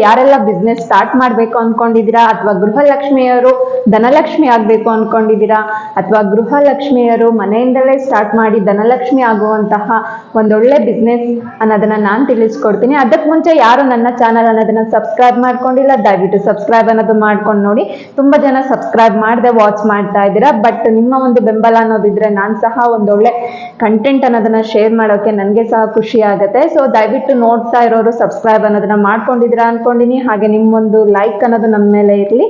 ಯಾರೆಲ್ಲ business start ಮಾಡ್ಬೇಕು ಅನ್ಕೊಂಡಿದೀರಾ, ಅಥವಾ ಗೃಹಲಕ್ಷ್ಮಿಯರು ಧನಲಕ್ಷ್ಮಿ ಆಗ್ಬೇಕು ಅನ್ಕೊಂಡಿದೀರಾ, ಅಥವಾ ಗೃಹಲಕ್ಷ್ಮಿಯರು ಮನೆಯಿಂದಲೇ ಸ್ಟಾರ್ಟ್ ಮಾಡಿ ಧನಲಕ್ಷ್ಮಿ ಆಗುವಂತಹ ಒಂದೊಳ್ಳೆ ಬಿಸ್ನೆಸ್ ಅನ್ನೋದನ್ನ ನಾನು ತಿಳಿಸ್ಕೊಡ್ತೀನಿ. ಅದಕ್ಕೆ ಮುಂಚೆ ಯಾರು ನನ್ನ ಚಾನಲ್ ಅನ್ನೋದನ್ನ ಸಬ್ಸ್ಕ್ರೈಬ್ ಮಾಡ್ಕೊಂಡಿಲ್ಲ, ದಯವಿಟ್ಟು ಸಬ್ಸ್ಕ್ರೈಬ್ ಅನ್ನೋದು ಮಾಡ್ಕೊಂಡು ನೋಡಿ. ತುಂಬಾ ಜನ ಸಬ್ಸ್ಕ್ರೈಬ್ ಮಾಡದೆ ವಾಚ್ ಮಾಡ್ತಾ ಇದ್ದೀರಾ, ಬಟ್ ನಿಮ್ಮ ಒಂದು ಬೆಂಬಲ ಅನ್ನೋದಿದ್ರೆ ನಾನು ಸಹ ಒಂದೊಳ್ಳೆ ಕಂಟೆಂಟ್ ಅನ್ನೋದನ್ನ ಶೇರ್ ಮಾಡೋಕೆ ನನಗೆ ಸಹ ಖುಷಿ ಆಗುತ್ತೆ. ಸೊ ದಯವಿಟ್ಟು ನೋಡ್ತಾ ಇರೋರು ಸಬ್ಸ್ಕ್ರೈಬ್ ಅನ್ನೋದನ್ನ ಮಾಡ್ಕೊಂಡಿದ್ದೀರಾ ಅನ್ಕೊಂಡಿನಿ. ಹಾಗೆ ನಿಮ್ಮೊಂದು ಲೈಕ್ ಅನ್ನೋದು ನಮ್ಮ ಮೇಲೆ ಇರಲಿ.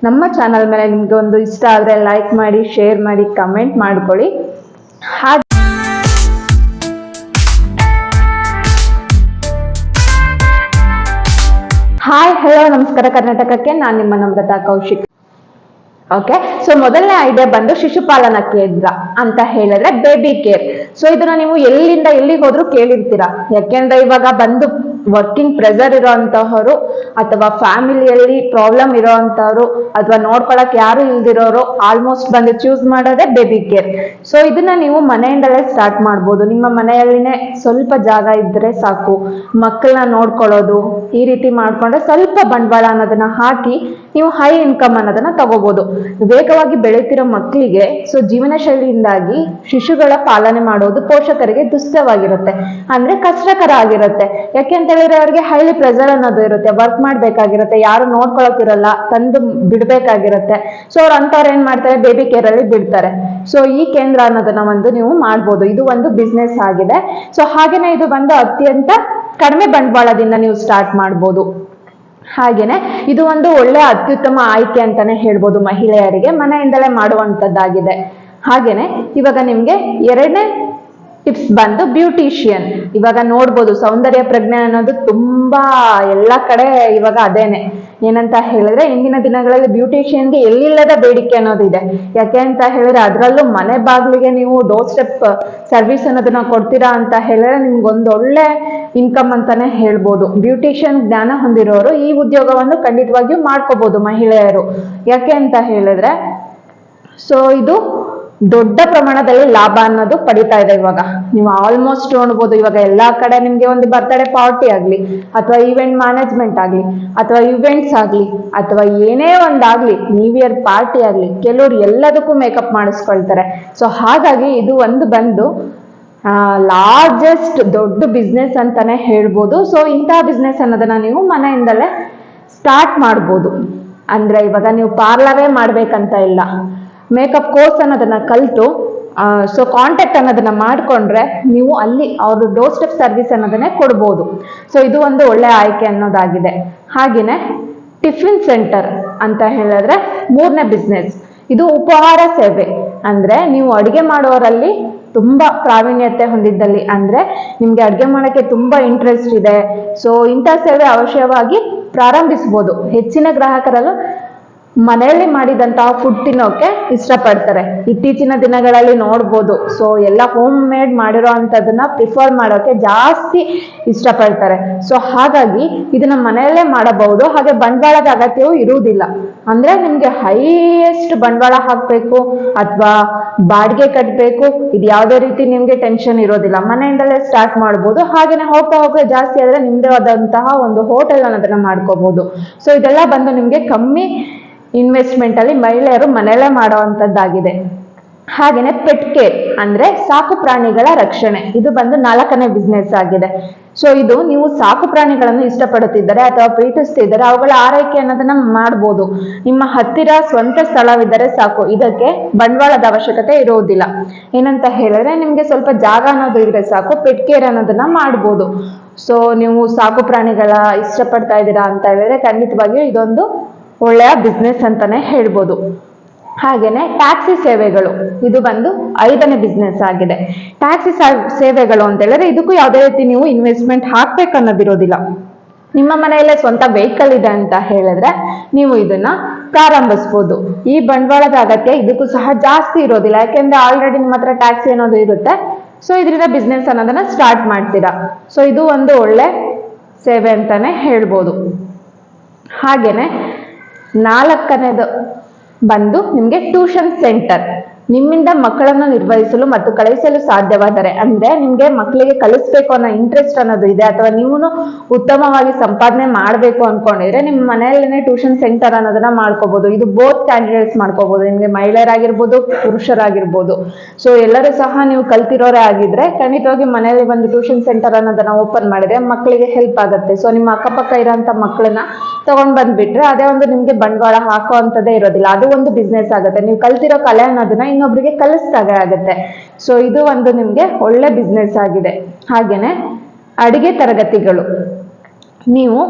ನಮ್ಮ ಚಾನಲ್ ಮೇಲೆ ನಿಮ್ಗೆ ಒಂದು ಇಷ್ಟ ಆದ್ರೆ ಲೈಕ್ ಮಾಡಿ, ಶೇರ್ ಮಾಡಿ, ಕಮೆಂಟ್ ಮಾಡ್ಕೊಳ್ಳಿ. ಹಾಗೆ ಹಾಯ್, ಹಲೋ, ನಮಸ್ಕಾರ ಕರ್ನಾಟಕಕ್ಕೆ. ನಾನು ನಿಮ್ಮ ನಮ್ರತಾ ಕೌಶಿಕ್. ಓಕೆ, ಸೊ ಮೊದಲನೇ ಐಡಿಯಾ ಬಂದು ಶಿಶುಪಾಲನಾ ಕೇಂದ್ರ ಅಂತ ಹೇಳಿದ್ರೆ ಬೇಬಿ ಕೇರ್. ಸೊ ಇದನ್ನ ನೀವು ಎಲ್ಲಿಂದ ಎಲ್ಲಿಗೆ ಹೋದ್ರು ಕೇಳಿರ್ತೀರಾ. ಯಾಕೆಂದ್ರೆ ಇವಾಗ ಬಂದು ವರ್ಕಿಂಗ್ ಪ್ರೆಷರ್ ಇರೋಂತಹವರು, ಅಥವಾ ಫ್ಯಾಮಿಲಿಯಲ್ಲಿ ಪ್ರಾಬ್ಲಮ್ ಇರೋಂತವ್ರು, ಅಥವಾ ನೋಡ್ಕೊಳಕ್ ಯಾರು ಇಲ್ದಿರೋರು ಆಲ್ಮೋಸ್ಟ್ ಬಂದು ಚೂಸ್ ಮಾಡೋದೇ ಬೇಬಿ ಕೇರ್. ಸೊ ಇದನ್ನ ನೀವು ಮನೆಯಿಂದಲೇ ಸ್ಟಾರ್ಟ್ ಮಾಡ್ಬೋದು. ನಿಮ್ಮ ಮನೆಯಲ್ಲಿನೇ ಸ್ವಲ್ಪ ಜಾಗ ಇದ್ರೆ ಸಾಕು, ಮಕ್ಕಳನ್ನ ನೋಡ್ಕೊಳ್ಳೋದು ಈ ರೀತಿ ಮಾಡ್ಕೊಂಡ್ರೆ ಸ್ವಲ್ಪ ಬಂಡವಾಳ ಅನ್ನೋದನ್ನ ಹಾಕಿ ನೀವು ಹೈ ಇನ್ಕಮ್ ಅನ್ನೋದನ್ನ ತಗೋಬಹುದು. ವೇಗವಾಗಿ ಬೆಳೀತಿರೋ ಮಕ್ಕಳಿಗೆ ಜೀವನ ಶೈಲಿಯಿಂದಾಗಿ ಶಿಶುಗಳ ಪಾಲನೆ ಮಾಡೋದು ಪೋಷಕರಿಗೆ ದುಸ್ತವಾಗಿರುತ್ತೆ, ಅಂದ್ರೆ ಕಷ್ಟಕರ ಆಗಿರುತ್ತೆ. ಯಾಕೆಂತ ಹೇಳಿದ್ರೆ ಅವ್ರಿಗೆ ಹೈಲಿ ಪ್ರೆಷರ್ ಅನ್ನೋದು ಇರುತ್ತೆ, ವರ್ಕ್ ಮಾಡ್ಬೇಕಾಗಿರುತ್ತೆ, ಯಾರು ನೋಡ್ಕೊಳಕಿರಲ್ಲ, ತಂದು ಬಿಡ್ಬೇಕಾಗಿರುತ್ತೆ. ಸೊ ಅವ್ರು ಅಂತವ್ರು ಏನ್ ಮಾಡ್ತಾರೆ, ಬೇಬಿ ಕೇರ್ ಅಲ್ಲಿ ಬಿಡ್ತಾರೆ. ಸೊ ಈ ಕೇಂದ್ರ ಅನ್ನೋದನ್ನ ಒಂದು ನೀವು ಮಾಡ್ಬೋದು. ಇದು ಒಂದು ಬಿಸ್ನೆಸ್ ಆಗಿದೆ. ಸೊ ಹಾಗೇನೆ ಇದು ಬಂದು ಅತ್ಯಂತ ಕಡಿಮೆ ಬಂಡವಾಳದಿಂದ ನೀವು ಸ್ಟಾರ್ಟ್ ಮಾಡ್ಬೋದು. ಹಾಗೇನೆ ಇದು ಒಂದು ಒಳ್ಳೆ ಅತ್ಯುತ್ತಮ ಆಯ್ಕೆ ಅಂತಾನೆ ಹೇಳ್ಬೋದು ಮಹಿಳೆಯರಿಗೆ, ಮನೆಯಿಂದಲೇ ಮಾಡುವಂತದ್ದಾಗಿದೆ. ಹಾಗೇನೆ ಇವಾಗ ನಿಮ್ಗೆ ಎರಡನೇ ಟಿಪ್ಸ್ ಬಂದು ಬ್ಯೂಟಿಷಿಯನ್. ಇವಾಗ ನೋಡ್ಬೋದು ಸೌಂದರ್ಯ ಪ್ರಜ್ಞೆ ಅನ್ನೋದು ತುಂಬಾ ಎಲ್ಲ ಕಡೆ ಇವಾಗ ಅದೇನೆ. ಏನಂತ ಹೇಳಿದ್ರೆ ಇಂದಿನ ದಿನಗಳಲ್ಲಿ ಬ್ಯೂಟಿಷಿಯನ್ಗೆ ಎಲ್ಲಿಲ್ಲದ ಬೇಡಿಕೆ ಅನ್ನೋದಿದೆ. ಯಾಕೆ ಅಂತ ಹೇಳಿದ್ರೆ ಅದರಲ್ಲೂ ಮನೆ ಬಾಗಿಲಿಗೆ ನೀವು ಡೋರ್ ಸ್ಟೆಪ್ ಸರ್ವಿಸ್ ಅನ್ನೋದನ್ನ ಕೊಡ್ತೀರಾ ಅಂತ ಹೇಳಿದ್ರೆ ನಿಮ್ಗೊಂದು ಒಳ್ಳೆ ಇನ್ಕಮ್ ಅಂತಾನೆ ಹೇಳ್ಬೋದು. ಬ್ಯೂಟಿಷಿಯನ್ ಜ್ಞಾನ ಹೊಂದಿರೋರು ಈ ಉದ್ಯೋಗವನ್ನು ಖಂಡಿತವಾಗಿಯೂ ಮಾಡ್ಕೋಬಹುದು ಮಹಿಳೆಯರು. ಯಾಕೆ ಅಂತ ಹೇಳಿದ್ರೆ ಇದು ದೊಡ್ಡ ಪ್ರಮಾಣದಲ್ಲಿ ಲಾಭ ಅನ್ನೋದು ಪಡಿತಾ ಇದೆ. ಇವಾಗ ನೀವು ಆಲ್ಮೋಸ್ಟ್ ನೋಡ್ಬೋದು, ಇವಾಗ ಎಲ್ಲಾ ಕಡೆ ನಿಮ್ಗೆ ಒಂದು ಬರ್ತ್ಡೇ ಪಾರ್ಟಿ ಆಗ್ಲಿ, ಅಥವಾ ಈವೆಂಟ್ ಮ್ಯಾನೇಜ್ಮೆಂಟ್ ಆಗ್ಲಿ, ಅಥವಾ ಇವೆಂಟ್ಸ್ ಆಗ್ಲಿ, ಅಥವಾ ಏನೇ ಒಂದಾಗ್ಲಿ, ನ್ಯೂ ಇಯರ್ ಪಾರ್ಟಿ ಆಗ್ಲಿ, ಕೆಲವ್ರು ಎಲ್ಲದಕ್ಕೂ ಮೇಕಪ್ ಮಾಡಿಸ್ಕೊಳ್ತಾರೆ. ಸೊ ಹಾಗಾಗಿ ಇದು ಒಂದು ಬಂದು ಲಾರ್ಜೆಸ್ಟ್ ದೊಡ್ಡ ಬಿಸ್ನೆಸ್ ಅಂತಾನೆ ಹೇಳ್ಬೋದು. ಸೊ ಇಂತಹ ಬಿಸ್ನೆಸ್ ಅನ್ನೋದನ್ನ ನೀವು ಮನೆಯಿಂದಲೇ ಸ್ಟಾರ್ಟ್ ಮಾಡ್ಬೋದು. ಅಂದ್ರೆ ಇವಾಗ ನೀವು ಪಾರ್ಲರೇ ಮಾಡ್ಬೇಕಂತ ಇಲ್ಲ, ಮೇಕಪ್ ಕೋರ್ಸ್ ಅನ್ನೋದನ್ನ ಕಲಿತು ಕಾಂಟ್ಯಾಕ್ಟ್ ಅನ್ನೋದನ್ನ ಮಾಡ್ಕೊಂಡ್ರೆ ನೀವು ಅಲ್ಲಿ ಅವ್ರ ಡೋರ್ ಸ್ಟೆಪ್ ಸರ್ವಿಸ್ ಅನ್ನೋದನ್ನೇ ಕೊಡ್ಬೋದು. ಸೊ ಇದು ಒಂದು ಒಳ್ಳೆ ಆಯ್ಕೆ ಅನ್ನೋದಾಗಿದೆ. ಹಾಗೇನೆ ಟಿಫಿನ್ ಸೆಂಟರ್ ಅಂತ ಹೇಳಿದ್ರೆ ಮೂರನೇ ಬಿಸ್ನೆಸ್. ಇದು ಉಪಹಾರ ಸೇವೆ. ಅಂದ್ರೆ ನೀವು ಅಡಿಗೆ ಮಾಡೋರಲ್ಲಿ ತುಂಬಾ ಪ್ರಾವೀಣ್ಯತೆ ಹೊಂದಿದ್ದಲ್ಲಿ, ಅಂದ್ರೆ ನಿಮ್ಗೆ ಅಡ್ಗೆ ಮಾಡಕ್ಕೆ ತುಂಬಾ ಇಂಟ್ರೆಸ್ಟ್ ಇದೆ, ಸೊ ಇಂಥ ಸೇವೆ ಅವಶ್ಯವಾಗಿ ಪ್ರಾರಂಭಿಸಬಹುದು. ಹೆಚ್ಚಿನ ಗ್ರಾಹಕರಲ್ಲೂ ಮನೆಯಲ್ಲಿ ಮಾಡಿದಂತಹ ಫುಡ್ ತಿನ್ನೋಕೆ ಇಷ್ಟಪಡ್ತಾರೆ. ಇತ್ತೀಚಿನ ದಿನಗಳಲ್ಲಿ ನೋಡ್ಬೋದು, ಸೊ ಎಲ್ಲ ಹೋಮ್ ಮೇಡ್ ಮಾಡಿರೋ ಅಂತದನ್ನ ಪ್ರಿಫರ್ ಮಾಡೋಕೆ ಜಾಸ್ತಿ ಇಷ್ಟಪಡ್ತಾರೆ. ಸೊ ಹಾಗಾಗಿ ಇದನ್ನ ಮನೆಯಲ್ಲೇ ಮಾಡಬಹುದು. ಹಾಗೆ ಬಂಡವಾಳದ ಅಗತ್ಯವೂ ಇರುವುದಿಲ್ಲ. ಅಂದ್ರೆ ನಿಮ್ಗೆ ಹೈಯೆಸ್ಟ್ ಬಂಡವಾಳ ಹಾಕ್ಬೇಕು ಅಥವಾ ಬಾಡಿಗೆ ಕಟ್ಟಬೇಕು, ಇದು ಯಾವುದೇ ರೀತಿ ನಿಮ್ಗೆ ಟೆನ್ಷನ್ ಇರೋದಿಲ್ಲ. ಮನೆಯಿಂದಲೇ ಸ್ಟಾರ್ಟ್ ಮಾಡ್ಬೋದು. ಹಾಗೇನೆ ಹೋಗ್ತಾ ಹೋಗ್ತಾ ಜಾಸ್ತಿ ಆದ್ರೆ ನಿಮ್ದೇ ಆದಂತಹ ಒಂದು ಹೋಟೆಲ್ ಅನ್ನೋದನ್ನ ಮಾಡ್ಕೋಬಹುದು. ಸೊ ಇದೆಲ್ಲ ಬಂದು ನಿಮ್ಗೆ ಕಮ್ಮಿ ಇನ್ವೆಸ್ಟ್ಮೆಂಟ್ ಅಲ್ಲಿ ಮಹಿಳೆಯರು ಮನೆಯಲ್ಲೇ ಮಾಡುವಂತದ್ದಾಗಿದೆ. ಹಾಗೇನೆ ಪೆಟ್ ಕೇರ್ ಅಂದ್ರೆ ಸಾಕು ಪ್ರಾಣಿಗಳ ರಕ್ಷಣೆ. ಇದು ಬಂದು 4ನೇ ಬಿಸ್ನೆಸ್ ಆಗಿದೆ. ಸೊ ಇದು ನೀವು ಸಾಕು ಪ್ರಾಣಿಗಳನ್ನು ಇಷ್ಟಪಡುತ್ತಿದ್ದರೆ ಅಥವಾ ಪ್ರೀತಿಸ್ತಿದ್ದರೆ ಅವುಗಳ ಆರೈಕೆ ಅನ್ನೋದನ್ನ ಮಾಡ್ಬೋದು. ನಿಮ್ಮ ಹತ್ತಿರ ಸ್ವಂತ ಸ್ಥಳವಿದ್ದರೆ ಸಾಕು, ಇದಕ್ಕೆ ಬಂಡವಾಳದ ಅವಶ್ಯಕತೆ ಇರುವುದಿಲ್ಲ. ಏನಂತ ಹೇಳಿದ್ರೆ ನಿಮ್ಗೆ ಸ್ವಲ್ಪ ಜಾಗ ಅನ್ನೋದು ಇದ್ರೆ ಸಾಕು, ಪೆಟ್ ಕೇರ್ ಅನ್ನೋದನ್ನ ಮಾಡ್ಬೋದು. ಸೊ ನೀವು ಸಾಕು ಪ್ರಾಣಿಗಳ ಇಷ್ಟಪಡ್ತಾ ಇದ್ದೀರಾ ಅಂತ ಹೇಳಿದ್ರೆ ಖಂಡಿತವಾಗಿಯೂ ಇದೊಂದು ಒಳ್ಳೆಯ ಬಿಸ್ನೆಸ್ ಅಂತಾನೆ ಹೇಳ್ಬೋದು. ಹಾಗೇನೆ ಟ್ಯಾಕ್ಸಿ ಸೇವೆಗಳು, ಇದು ಬಂದು 5ನೇ ಬಿಸ್ನೆಸ್ ಆಗಿದೆ. ಟ್ಯಾಕ್ಸಿ ಸೇವೆಗಳು ಅಂತ ಹೇಳಿದ್ರೆ ಇದಕ್ಕೂ ಯಾವುದೇ ರೀತಿ ನೀವು ಇನ್ವೆಸ್ಟ್ಮೆಂಟ್ ಹಾಕ್ಬೇಕು ಅನ್ನೋದಿರೋದಿಲ್ಲ. ನಿಮ್ಮ ಮನೆಯಲ್ಲೇ ಸ್ವಂತ ವೆಹಿಕಲ್ ಇದೆ ಅಂತ ಹೇಳಿದ್ರೆ ನೀವು ಇದನ್ನ ಪ್ರಾರಂಭಿಸ್ಬೋದು. ಈ ಬಂಡವಾಳದ ಅಗತ್ಯ ಇದಕ್ಕೂ ಸಹ ಜಾಸ್ತಿ ಇರೋದಿಲ್ಲ, ಯಾಕೆಂದ್ರೆ ಆಲ್ರೆಡಿ ನಿಮ್ಮ ಹತ್ರ ಟ್ಯಾಕ್ಸಿ ಅನ್ನೋದು ಇರುತ್ತೆ. ಸೊ ಇದರಿಂದ ಬಿಸ್ನೆಸ್ ಅನ್ನೋದನ್ನ ಸ್ಟಾರ್ಟ್ ಮಾಡ್ತೀರಾ. ಸೊ ಇದು ಒಂದು ಒಳ್ಳೆ ಸೇವೆ ಅಂತಾನೆ ಹೇಳ್ಬೋದು. ಹಾಗೇನೆ 4ನೇದು ಬಂದು ನಿಮ್ಗೆ ಟ್ಯೂಷನ್ ಸೆಂಟರ್. ನಿಮ್ಮಿಂದ ಮಕ್ಕಳನ್ನು ನಿರ್ವಹಿಸಲು ಮತ್ತು ಕಳಿಸಲು ಸಾಧ್ಯವಾದರೆ, ಅಂದ್ರೆ ನಿಮ್ಗೆ ಮಕ್ಕಳಿಗೆ ಕಲಿಸ್ಬೇಕು ಅನ್ನೋ ಇಂಟ್ರೆಸ್ಟ್ ಅನ್ನೋದು ಇದೆ, ಅಥವಾ ನೀವು ಉತ್ತಮವಾಗಿ ಸಂಪಾದನೆ ಮಾಡ್ಬೇಕು ಅನ್ಕೊಂಡಿದ್ರೆ ನಿಮ್ಮ ಮನೆಯಲ್ಲೇನೆ ಟ್ಯೂಷನ್ ಸೆಂಟರ್ ಅನ್ನೋದನ್ನ ಮಾಡ್ಕೋಬಹುದು. ಇದು ಬೋತ್ ಕ್ಯಾಂಡಿಡೇಟ್ಸ್ ಮಾಡ್ಕೋಬಹುದು, ನಿಮ್ಗೆ ಮಹಿಳೆಯರಾಗಿರ್ಬೋದು ಪುರುಷರಾಗಿರ್ಬೋದು. ಸೊ ಎಲ್ಲರೂ ಸಹ ನೀವು ಕಲ್ತಿರೋರೇ ಆಗಿದ್ರೆ ಖಂಡಿತವಾಗಿ ಮನೆಯಲ್ಲಿ ಒಂದು ಟ್ಯೂಷನ್ ಸೆಂಟರ್ ಅನ್ನೋದನ್ನ ಓಪನ್ ಮಾಡಿದ್ರೆ ಮಕ್ಕಳಿಗೆ ಹೆಲ್ಪ್ ಆಗುತ್ತೆ. ಸೊ ನಿಮ್ಮ ಅಕ್ಕಪಕ್ಕ ಇರೋಂಥ ಮಕ್ಕಳನ್ನ ತಗೊಂಡ್ ಬಂದ್ಬಿಟ್ರೆ ಅದೇ ಒಂದು ನಿಮ್ಗೆ ಬಂಡವಾಳ ಹಾಕುವಂಥದ್ದೇ ಇರೋದಿಲ್ಲ, ಅದು ಒಂದು ಬಿಸ್ನೆಸ್ ಆಗುತ್ತೆ. ನೀವು ಕಲ್ತಿರೋ ಕಲೆ ಅನ್ನೋದನ್ನ ಇನ್ನೊಬ್ರಿಗೆ ಕಲಿಸ್ದಾಗ ಆಗುತ್ತೆ. ಸೊ ಇದು ಒಂದು ನಿಮ್ಗೆ ಒಳ್ಳೆ ಬಿಸ್ನೆಸ್ ಆಗಿದೆ. ಹಾಗೇನೆ ಅಡಿಗೆ ತರಗತಿಗಳು, ನೀವು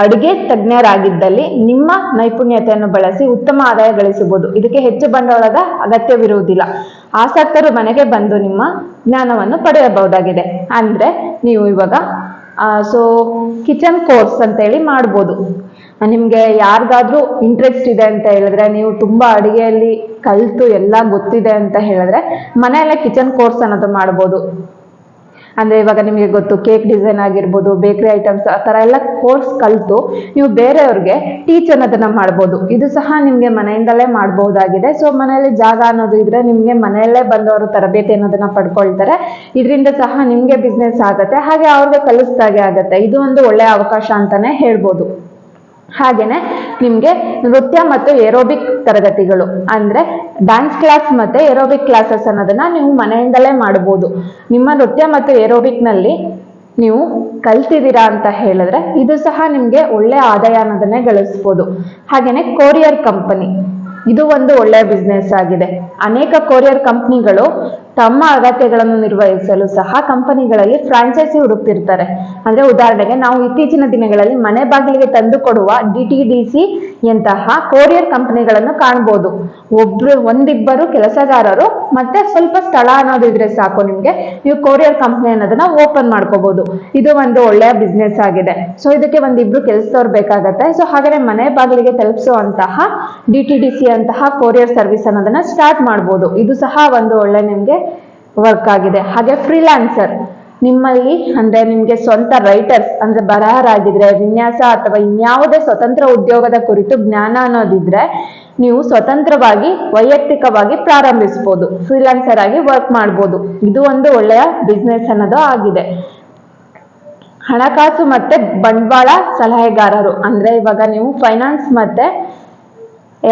ಅಡುಗೆ ತಜ್ಞರಾಗಿದ್ದಲ್ಲಿ ನಿಮ್ಮ ನೈಪುಣ್ಯತೆಯನ್ನು ಬಳಸಿ ಉತ್ತಮ ಆದಾಯ ಗಳಿಸಬಹುದು. ಇದಕ್ಕೆ ಹೆಚ್ಚು ಬಂಡವಾಳದ ಅಗತ್ಯವಿರುವುದಿಲ್ಲ. ಆಸಕ್ತರು ಮನೆಗೆ ಬಂದು ನಿಮ್ಮ ಜ್ಞಾನವನ್ನು ಪಡೆಯಬಹುದಾಗಿದೆ. ಅಂದ್ರೆ ನೀವು ಇವಾಗ ಕಿಚನ್ ಕೋರ್ಸ್ ಅಂತ ಹೇಳಿ ಮಾಡ್ಬೋದು. ನಿಮ್ಗೆ ಯಾರಿಗಾದ್ರೂ ಇಂಟ್ರೆಸ್ಟ್ ಇದೆ ಅಂತ ಹೇಳಿದ್ರೆ, ನೀವು ತುಂಬಾ ಅಡಿಗೆಯಲ್ಲಿ ಕಲ್ತು ಎಲ್ಲ ಗೊತ್ತಿದೆ ಅಂತ ಹೇಳಿದ್ರೆ ಮನೆಯಲ್ಲೇ ಕಿಚನ್ ಕೋರ್ಸ್ ಅನ್ನೋದು ಮಾಡ್ಬೋದು. ಅಂದ್ರೆ ಇವಾಗ ನಿಮಗೆ ಗೊತ್ತು, ಕೇಕ್ ಡಿಸೈನ್ ಆಗಿರ್ಬೋದು, ಬೇಕರಿ ಐಟಮ್ಸ್, ಆ ತರ ಎಲ್ಲ ಕೋರ್ಸ್ ಕಲ್ತು ನೀವು ಬೇರೆಯವ್ರಿಗೆ ಟೀಚ್ ಅನ್ನೋದನ್ನ ಮಾಡ್ಬೋದು. ಇದು ಸಹ ನಿಮ್ಗೆ ಮನೆಯಿಂದಲೇ ಮಾಡಬಹುದಾಗಿದೆ. ಸೊ ಮನೆಯಲ್ಲಿ ಜಾಗ ಅನ್ನೋದು ಇದ್ರೆ ನಿಮ್ಗೆ ಮನೆಯಲ್ಲೇ ಬಂದವರು ತರಬೇತಿ ಅನ್ನೋದನ್ನ ಪಡ್ಕೊಳ್ತಾರೆ. ಇದರಿಂದ ಸಹ ನಿಮ್ಗೆ ಬಿಸ್ನೆಸ್ ಆಗತ್ತೆ, ಹಾಗೆ ಅವ್ರಿಗೆ ಕಲಿಸ್ದಾಗೆ ಆಗತ್ತೆ. ಇದು ಒಂದು ಒಳ್ಳೆಯ ಅವಕಾಶ ಅಂತಾನೆ ಹೇಳ್ಬೋದು. ಹಾಗೇನೆ ನಿಮ್ಗೆ ನೃತ್ಯ ಮತ್ತು ಏರೋಬಿಕ್ ತರಗತಿಗಳು, ಅಂದ್ರೆ ಡ್ಯಾನ್ಸ್ ಕ್ಲಾಸ್ ಮತ್ತೆ ಏರೋಬಿಕ್ ಕ್ಲಾಸಸ್ ಅನ್ನೋದನ್ನ ನೀವು ಮನೆಯಿಂದಲೇ ಮಾಡಬಹುದು. ನಿಮ್ಮ ನೃತ್ಯ ಮತ್ತು ಏರೋಬಿಕ್ ನಲ್ಲಿ ನೀವು ಕಲ್ತಿದ್ದೀರಾ ಅಂತ ಹೇಳಿದ್ರೆ ಇದು ಸಹ ನಿಮ್ಗೆ ಒಳ್ಳೆ ಆದಾಯ ಅನ್ನೋದನ್ನೇ ಗಳಿಸ್ಬೋದು. ಹಾಗೇನೆ ಕೊರಿಯರ್ ಕಂಪನಿ, ಇದು ಒಂದು ಒಳ್ಳೆಯ ಬಿಸ್ನೆಸ್ ಆಗಿದೆ. ಅನೇಕ ಕೊರಿಯರ್ ಕಂಪನಿಗಳು ತಮ್ಮ ಅಗತ್ಯಗಳನ್ನು ನಿರ್ವಹಿಸಲು ಸಹ ಕಂಪನಿಗಳಲ್ಲಿ ಫ್ರಾಂಚೈಸಿ ಹುಡುಕ್ತಿರ್ತಾರೆ. ಅಂದ್ರೆ ಉದಾಹರಣೆಗೆ ನಾವು ಇತ್ತೀಚಿನ ದಿನಗಳಲ್ಲಿ ಮನೆ ಬಾಗಿಲಿಗೆ ತಂದು ಕೊಡುವ DTDC ಯಂತಹ ಕೊರಿಯರ್ ಕಂಪನಿಗಳನ್ನು ಕಾಣಬಹುದು. ಒಂದಿಬ್ಬರು ಕೆಲಸಗಾರರು ಮತ್ತೆ ಸ್ವಲ್ಪ ಸ್ಥಳ ಅನ್ನೋದಿದ್ರೆ ಸಾಕು, ನಿಮ್ಗೆ ನೀವು ಕೊರಿಯರ್ ಕಂಪನಿ ಅನ್ನೋದನ್ನ ಓಪನ್ ಮಾಡ್ಕೋಬಹುದು. ಇದು ಒಂದು ಒಳ್ಳೆಯ ಬಿಸ್ನೆಸ್ ಆಗಿದೆ. ಸೊ ಇದಕ್ಕೆ ಒಂದಿಬ್ರು ಕೆಲಸದವ್ರು ಬೇಕಾಗತ್ತೆ. ಸೊ ಹಾಗಾದ್ರೆ ಮನೆ ಬಾಗಿಲಿಗೆ ತಲುಪಿಸುವಂತಹ DTDC ಅಂತಹ ಕೊರಿಯರ್ ಸರ್ವಿಸ್ ಅನ್ನೋದನ್ನ ಸ್ಟಾರ್ಟ್ ಮಾಡ್ಬೋದು. ಇದು ಸಹ ಒಂದು ಒಳ್ಳೆ ನಿಮ್ಗೆ ವರ್ಕ್ ಆಗಿದೆ. ಹಾಗೆ ಫ್ರೀಲಾನ್ಸರ್, ನಿಮ್ಮಲ್ಲಿ ಅಂದ್ರೆ ನಿಮ್ಗೆ ಸ್ವಂತ ರೈಟರ್ಸ್ ಅಂದ್ರೆ ಬರಹರಾಗಿದ್ರೆ, ವಿನ್ಯಾಸ ಅಥವಾ ಇನ್ಯಾವುದೇ ಸ್ವತಂತ್ರ ಉದ್ಯೋಗದ ಕುರಿತು ಜ್ಞಾನ ಅನ್ನೋದಿದ್ರೆ ನೀವು ಸ್ವತಂತ್ರವಾಗಿ ವೈಯಕ್ತಿಕವಾಗಿ ಪ್ರಾರಂಭಿಸಬಹುದು. ಫ್ರೀಲಾನ್ಸರ್ ಆಗಿ ವರ್ಕ್ ಮಾಡ್ಬೋದು. ಇದು ಒಂದು ಒಳ್ಳೆಯ ಬಿಸ್ನೆಸ್ ಅನ್ನೋದು ಆಗಿದೆ. ಹಣಕಾಸು ಮತ್ತೆ ಬಂಡವಾಳ ಸಲಹೆಗಾರರು, ಅಂದ್ರೆ ಇವಾಗ ನೀವು ಫೈನಾನ್ಸ್ ಮತ್ತೆ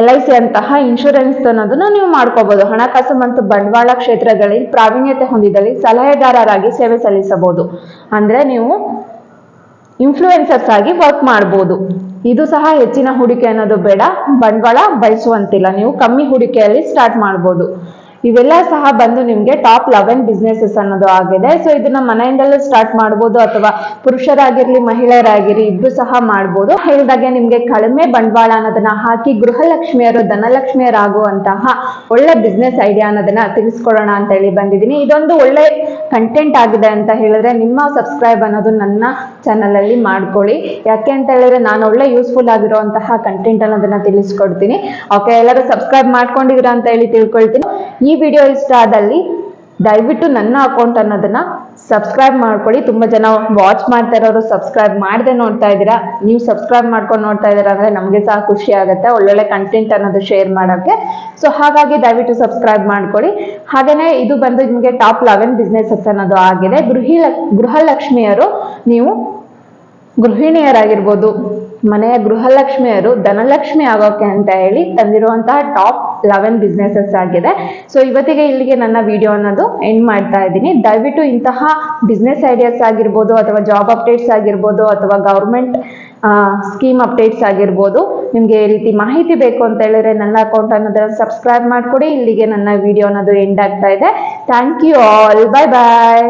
LIC ಅಂತಹ ಇನ್ಶೂರೆನ್ಸ್ ಅನ್ನೋದನ್ನ ನೀವು ಮಾಡ್ಕೋಬಹುದು. ಹಣಕಾಸು ಮತ್ತು ಬಂಡವಾಳ ಕ್ಷೇತ್ರಗಳಲ್ಲಿ ಪ್ರಾವೀಣ್ಯತೆ ಹೊಂದಿದಲ್ಲಿ ಸಲಹೆಗಾರರಾಗಿ ಸೇವೆ ಸಲ್ಲಿಸಬಹುದು. ಅಂದ್ರೆ ನೀವು ಇನ್ಫ್ಲೂಯೆನ್ಸರ್ಸ್ ಆಗಿ ವರ್ಕ್ ಮಾಡ್ಬೋದು. ಇದು ಸಹ ಹೆಚ್ಚಿನ ಹೂಡಿಕೆ ಅನ್ನೋದು ಬೇಡ, ಬಂಡವಾಳ ಬಯಸುವಂತಿಲ್ಲ, ನೀವು ಕಮ್ಮಿ ಹೂಡಿಕೆಯಲ್ಲಿ ಸ್ಟಾರ್ಟ್ ಮಾಡ್ಬೋದು. ಇವೆಲ್ಲ ಸಹ ಬಂದು ನಿಮ್ಗೆ ಟಾಪ್ 11 ಬಿಸ್ನೆಸಸ್ ಅನ್ನೋದು ಆಗಿದೆ. ಸೊ ಇದನ್ನ ಮನೆಯಿಂದಲೇ ಸ್ಟಾರ್ಟ್ ಮಾಡ್ಬೋದು, ಅಥವಾ ಪುರುಷರಾಗಿರ್ಲಿ ಮಹಿಳೆಯರಾಗಿರ್ಲಿ ಇಬ್ರು ಸಹ ಮಾಡ್ಬೋದು. ಹೇಳಿದಾಗೆ ನಿಮ್ಗೆ ಕಡಿಮೆ ಬಂಡವಾಳ ಅನ್ನೋದನ್ನ ಹಾಕಿ ಗೃಹಲಕ್ಷ್ಮಿಯರು ಧನಲಕ್ಷ್ಮಿಯರಾಗುವಂತಹ ಒಳ್ಳೆ ಬಿಸ್ನೆಸ್ ಐಡಿಯಾ ಅನ್ನೋದನ್ನ ತಿಳಿಸ್ಕೊಡೋಣ ಅಂತ ಹೇಳಿ ಬಂದಿದ್ದೀನಿ. ಇದೊಂದು ಒಳ್ಳೆ ಕಂಟೆಂಟ್ ಆಗಿದೆ ಅಂತ ಹೇಳಿದ್ರೆ ನಿಮ್ಮ ಸಬ್ಸ್ಕ್ರೈಬ್ ಅನ್ನೋದು ನನ್ನ ಚಾನಲ್ ಅಲ್ಲಿ ಮಾಡ್ಕೊಳ್ಳಿ. ಯಾಕೆ ಅಂತ ಹೇಳಿದ್ರೆ ನಾನು ಒಳ್ಳೆ ಯೂಸ್ಫುಲ್ ಆಗಿರುವಂತಹ ಕಂಟೆಂಟ್ ಅನ್ನೋದನ್ನ ತಿಳಿಸ್ಕೊಡ್ತೀನಿ. ಓಕೆ, ಎಲ್ಲರೂ ಸಬ್ಸ್ಕ್ರೈಬ್ ಮಾಡ್ಕೊಂಡಿದ್ದೀರಾ ಅಂತ ಹೇಳಿ ತಿಳ್ಕೊಳ್ತೀನಿ. ಈ ವಿಡಿಯೋ ಇಷ್ಟ ಆದಲ್ಲಿ ದಯವಿಟ್ಟು ನನ್ನ ಅಕೌಂಟ್ ಅನ್ನೋದನ್ನ ಸಬ್ಸ್ಕ್ರೈಬ್ ಮಾಡ್ಕೊಳ್ಳಿ. ತುಂಬಾ ಜನ ವಾಚ್ ಮಾಡ್ತಾ ಇರೋರು ಸಬ್ಸ್ಕ್ರೈಬ್ ಮಾಡದೆ ನೋಡ್ತಾ ಇದ್ದೀರಾ. ನೀವು ಸಬ್ಸ್ಕ್ರೈಬ್ ಮಾಡ್ಕೊಂಡು ನೋಡ್ತಾ ಇದ್ದೀರಾ ಅಂದ್ರೆ ನಮಗೆ ಸಹ ಖುಷಿ ಆಗುತ್ತೆ ಒಳ್ಳೊಳ್ಳೆ ಕಂಟೆಂಟ್ ಅನ್ನೋದು ಶೇರ್ ಮಾಡೋಕ್ಕೆ. ಸೊ ಹಾಗಾಗಿ ದಯವಿಟ್ಟು ಸಬ್ಸ್ಕ್ರೈಬ್ ಮಾಡ್ಕೊಳ್ಳಿ. ಹಾಗೇನೆ ಇದು ಬಂದು ನಿಮಗೆ ಟಾಪ್ 11 ಬಿಸ್ನೆಸಸ್ ಅನ್ನೋದು ಆಗಿದೆ. ಗೃಹಲಕ್ಷ್ಮಿಯರು, ನೀವು ಗೃಹಿಣಿಯರಾಗಿರ್ಬೋದು, ಮನೆಯ ಗೃಹಲಕ್ಷ್ಮಿಯರು ಧನಲಕ್ಷ್ಮಿ ಆಗೋಕೆ ಅಂತ ಹೇಳಿ ತಂದಿರುವಂತಹ ಟಾಪ್ 11 ಬಿಸ್ನೆಸಸ್ ಆಗಿದೆ. ಸೊ ಇವತ್ತಿಗೆ ಇಲ್ಲಿಗೆ ನನ್ನ ವಿಡಿಯೋ ಅನ್ನೋದು ಎಂಡ್ ಮಾಡ್ತಾ ಇದ್ದೀನಿ. ದಯವಿಟ್ಟು ಇಂತಹ ಬಿಸ್ನೆಸ್ ಐಡಿಯಾಸ್ ಆಗಿರ್ಬೋದು, ಅಥವಾ ಜಾಬ್ ಅಪ್ಡೇಟ್ಸ್ ಆಗಿರ್ಬೋದು, ಅಥವಾ ಗೌರ್ಮೆಂಟ್ ಸ್ಕೀಮ್ ಅಪ್ಡೇಟ್ಸ್ ಆಗಿರ್ಬೋದು, ನಿಮ್ಗೆ ಈ ರೀತಿ ಮಾಹಿತಿ ಬೇಕು ಅಂತ ಹೇಳಿದ್ರೆ ನನ್ನ ಅಕೌಂಟ್ ಅನ್ನೋದನ್ನ ಸಬ್ಸ್ಕ್ರೈಬ್ ಮಾಡ್ಕೊಡಿ. ಇಲ್ಲಿಗೆ ನನ್ನ ವಿಡಿಯೋ ಅನ್ನೋದು ಎಂಡ್ ಆಗ್ತಾ ಇದೆ. Thank you all, bye bye.